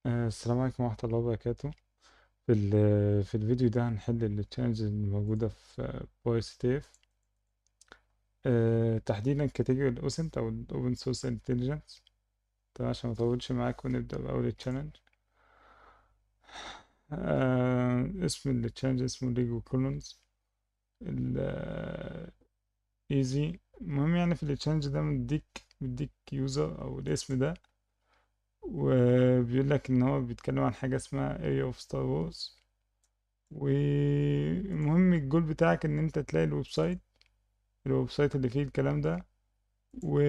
السلام عليكم ورحمة الله وبركاته. في الفيديو ده هنحل التشالنج الموجودة في باي سي تي اف، تحديدا كاتيجوري الأوسنت أو الأوبن سورس انتليجنس. تمام، عشان مطولش معاك ونبدأ بأول تشالنج. اسم التشالنج اسمه ليجو كولونز ايزي. المهم يعني في التشالنج ده مديك يوزر أو الاسم ده، وبيقول لك إن هو بيتكلم عن حاجة اسمها Area of Star Wars. والمهم الجول بتاعك ان انت تلاقي الويب سايت اللي فيه الكلام ده، و...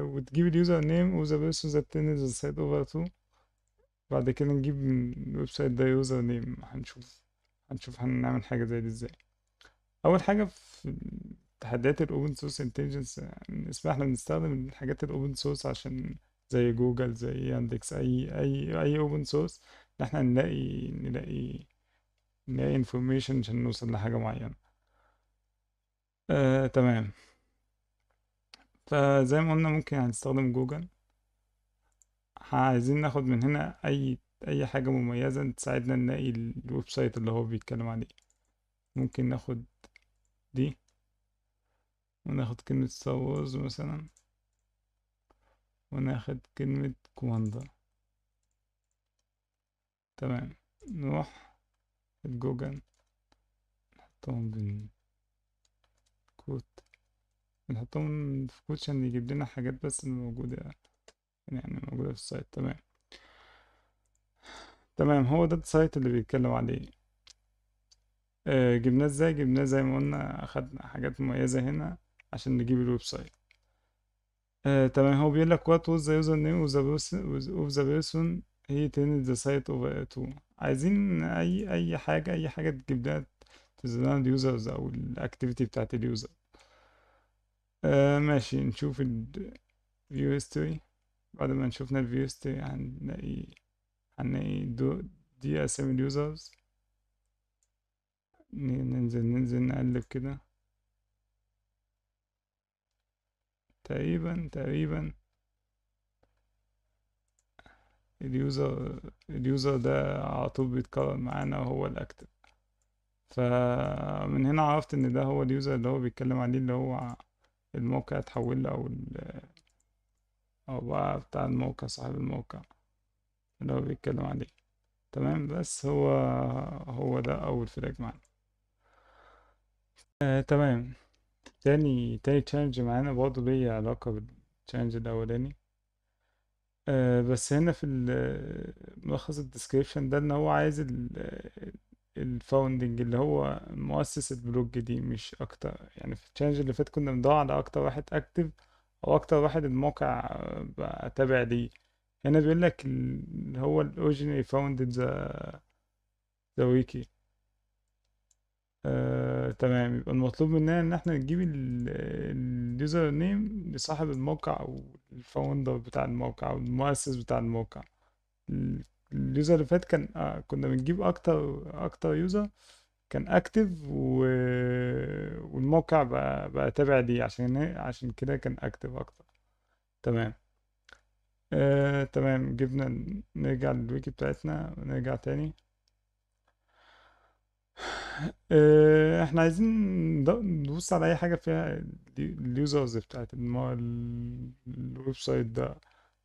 وتجيب اليوزر نيم وذا بيرسون ذات تنزل السايت اوفر تو. بعد كده نجيب من الويب سايت ده يوزر نيم. هنشوف هنعمل حاجة زي دي ازاي. اول حاجة في تحديات الاوبن سورس انتليجنس، يعني اسمها احنا بنستخدم الحاجات الاوبن سورس عشان زي جوجل، زي ياندكس، اي اوبن سورس، ان احنا نلاقي انفورميشن عشان نوصل لحاجة معينة. تمام. فزي ما قلنا ممكن هنستخدم جوجل. عايزين ناخد من هنا اي حاجة مميزة تساعدنا نلاقي الويب سايت اللي هو بيتكلم عليه. ممكن ناخد دي، وناخد كلمة ستار وورز مثلا، وناخد كلمة كواندا. تمام. نروح جوجل، نحطهم بالكود، نحطهم في كود عشان يجيب لنا حاجات بس اللي موجودة، يعني موجودة في السايت. تمام. تمام، هو ده السايت اللي بيتكلم عليه. جبناه ازاي؟ جبناه زي ما قلنا، اخدنا حاجات مميزة هنا عشان نجيب الويب سايت. تمام. هو بيقول لك what was the username of the person he turned the site over to. عايزين اي حاجة تجيب لنا تظهر اليوزرز او الاكتيفيتي بتاعت اليوزر. ماشي، نشوف ال view history. بعد ما نشوفنا ال view history هنلاقي دي اسامي اليوزرز. ننزل نقلب كده. تقريبا اليوزر ده على طول بيتكرر معانا وهو الأكتف. فمن هنا عرفت إن ده هو اليوزر اللي هو بيتكلم عليه، اللي هو الموقع اتحول له، أو بقى بتاع الموقع، صاحب الموقع اللي هو بيتكلم عليه. تمام. بس هو ده أول فلاج معانا. تمام. تاني تشالنج معانا برضه ليه علاقة بالتشالنج الأولاني. بس هنا في ملخص الديسكريبشن ده ان هو عايز الفاوندنج اللي هو مؤسس البلوج دي، مش اكتر. يعني في التشالنج اللي فات كنا بندور على اكتر واحد اكتف، او اكتر واحد الموقع بقى تابع ليه. هنا بيقول لك اللي هو الاوريجينال فاوندد ذا ويكي. تمام. يبقى المطلوب مننا ان احنا نجيب اليوزر نيم لصاحب الموقع، او الفاوندر بتاع الموقع، او المؤسس بتاع الموقع. اليوزر اللي فات كان كنا بنجيب اكتر يوزر كان اكتف، والموقع بقى تابع ليه، عشان كده كان اكتف اكتر. تمام. تمام. نرجع للويكي بتاعتنا ونرجع تاني. احنا عايزين نبص على اي حاجة فيها اليوزرز بتاعت الويب سايت ده،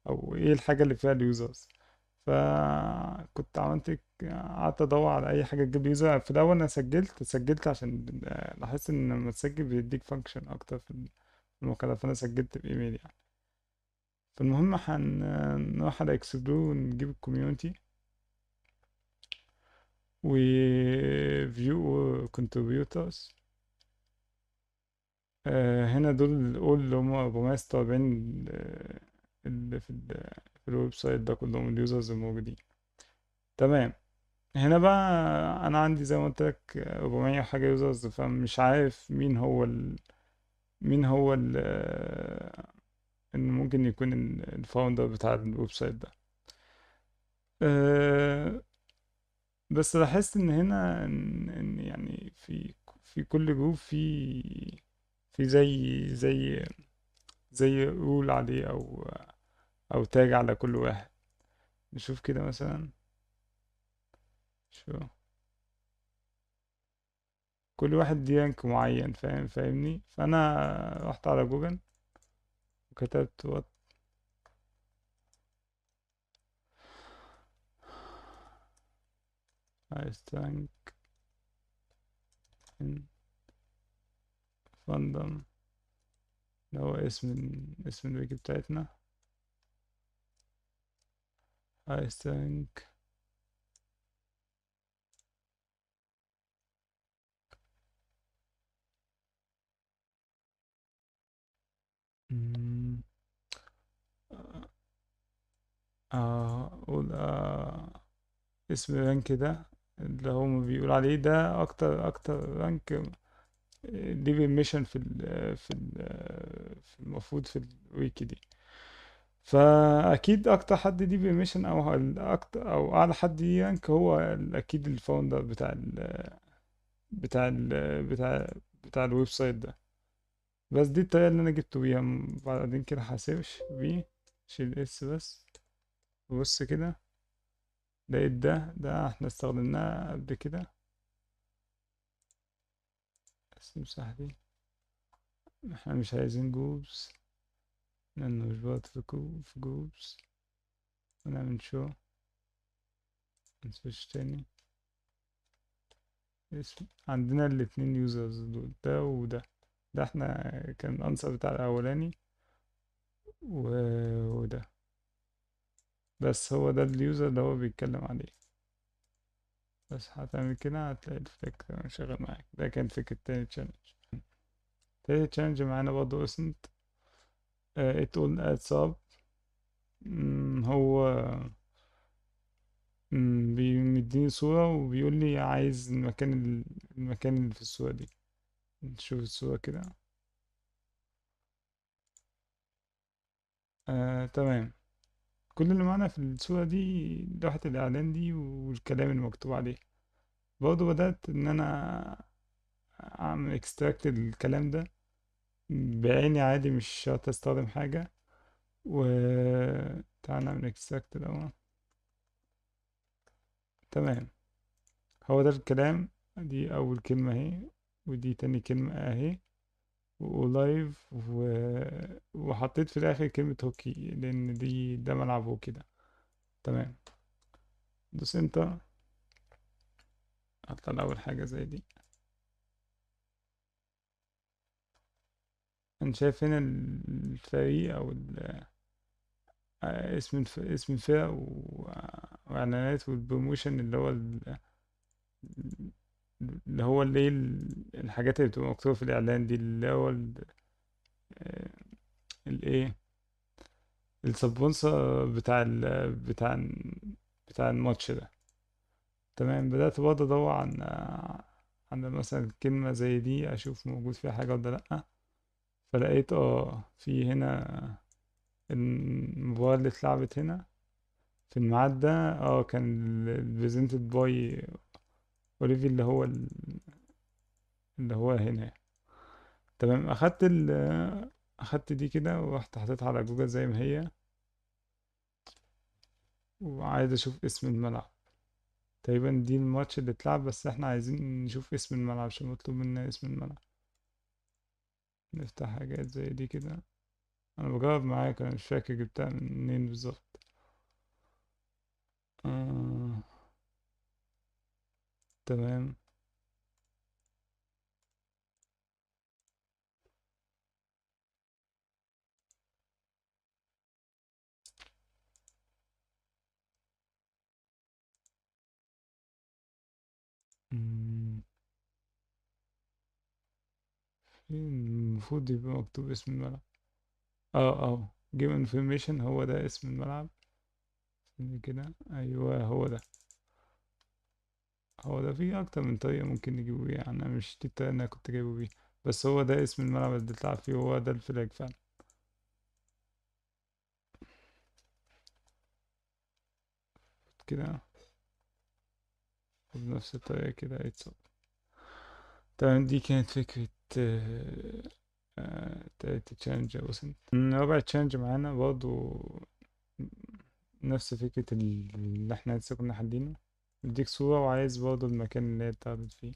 او ايه الحاجة اللي فيها اليوزرز. فكنت قعدت ادور على اي حاجه تجيب لي يوزر. في الاول انا سجلت عشان لاحظت ان لما تسجل بيديك فانكشن اكتر في الموقع ده، فانا سجلت بايميل يعني. فالمهم نروح على اكسبلور ونجيب الكوميونتي وفيو كونتريبيوتورز. هنا دول اللي هم 446 اللي في الويب سايت ده كلهم اليوزرز الموجودين. تمام. هنا بقى انا عندي زي ما قلت لك 400 وحاجه يوزرز، فمش عارف مين هو ان ممكن يكون الفاوندر بتاع الويب سايت ده. أه بس لاحظت ان هنا إن يعني في كل جروب في زي رول عليه، او تاج على كل واحد. نشوف كده مثلا. شو كل واحد ليه رانك معين، فاهمني؟ فانا رحت على جوجل وكتبت وات highest rank in fandom، اللي هو اسم الويكي بتاعتنا. highest rank. مم، أقول اسم الرانك ده اللي هو بيقول عليه ده أكتر رانك ليه ميشن في المفروض في الويكي دي. فأكيد أكتر حد ليه ميشن أو أكتر أو أعلى حد ليه رانك هو أكيد الفاوندر بتاع ال بتاع بتاع الويب سايت ده. بس دي الطريقة اللي أنا جبته بيها. بعدين كده هسيرش بيه، شيل اس بس. بص كده، لقيت ده احنا استخدمناه قبل كده. بس نمسح دي، احنا مش عايزين جروبس لأنه مش بقى في جروبس. ونعمل شو، نسويتش تاني. اسم عندنا الاتنين يوزرز دول، ده وده. ده احنا كان الأنسر بتاع الأولاني وده. بس هو ده اليوزر اللي هو بيتكلم عليه. بس هتعمل كده هتلاقي الفكرة شغال معاك. ده كان فكرة تاني تشالنج. تالت تشالنج معانا برضه اسمت it all adds up. هو بيديني صورة وبيقول لي عايز المكان اللي في الصورة دي. نشوف الصورة كده. تمام. كل اللي معانا في الصورة دي لوحة الإعلان دي والكلام المكتوب عليه. برضه بدأت إن أنا أعمل اكستراكت الكلام ده بعيني عادي، مش شرط أستخدم حاجة. و تعالى نعمل اكستراكت الأول. تمام. هو ده الكلام. دي أول كلمة اهي، ودي تاني كلمة اهي، ولايف وحطيت في الآخر كلمة هوكي لأن ده ملعب هوكي ده. تمام. دوس انتر. هطلع أول حاجة زي دي. أنا شايف هنا الفريق أو اسم الفرق وإعلانات والبروموشن اللي هي الحاجات اللي بتبقى مكتوبة في الإعلان دي اللي هو آه، الإيه، السبونسر بتاع الماتش ده. تمام. بدأت برضه أدور عن مثلا كلمة زي دي أشوف موجود فيها حاجة ولا لأ. فلقيت في هنا المباراة اللي اتلعبت هنا في الميعاد ده. كان البريزنتد باي اوليفي اللي هو هنا. تمام. اخدت دي كده ورحت حطيتها على جوجل زي ما هي، وعايز اشوف اسم الملعب. تقريبا دي الماتش اللي اتلعب، بس احنا عايزين نشوف اسم الملعب عشان مطلوب منا اسم الملعب. نفتح حاجات زي دي كده. انا بجرب معاك، انا مش فاكر جبتها منين بالظبط. آه. تمام. مم، المفروض يبقى مكتوب اسم الملعب. جيم انفورميشن، هو ده اسم الملعب. كده ايوه هو ده. هو ده فيه اكتر من طريقة ممكن نجيبه بيها يعني، انا مش دي الطريقة اللي انا كنت جايبه بيها. بس هو ده اسم الملعب اللي بتلعب فيه، هو ده الفلاج فعلا. كده بنفس الطريقة كده يتصل. تمام. دي كانت فكرة تالت تشالنج. رابع تشالنج معانا برضو نفس فكرة اللي احنا لسه كنا حالينه. يديك صورة وعايز برضه المكان اللي هي اتاخدت فيه.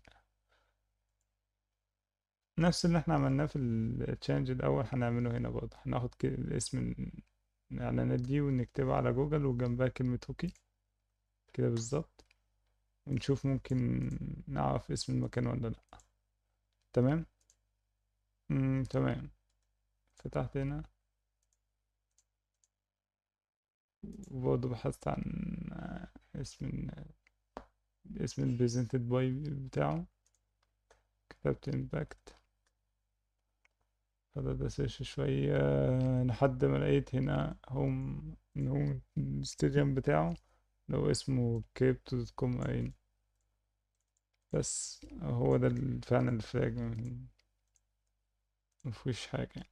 نفس اللي احنا عملناه في التشالنج الأول هنعمله هنا برضه. هناخد اسم الإعلانات دي ونكتبها على جوجل وجنبها كلمة هوكي كده بالظبط، ونشوف ممكن نعرف اسم المكان ولا لأ. تمام. تمام. فتحت هنا وبرضه بحثت عن اسم البريزنتد باي بتاعه. كتبت امباكت، فضلت أسيرش شوية لحد ما لقيت هنا هوم ستاديوم بتاعه لو اسمه كريبتو دوت كوم أين. بس هو ده فعلا الفلاج، مفيش حاجة.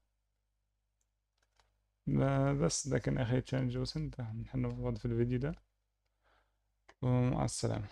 بس ده كان آخر تشالنج وصلت. هنحل مع بعض في الفيديو ده، ومع السلامة.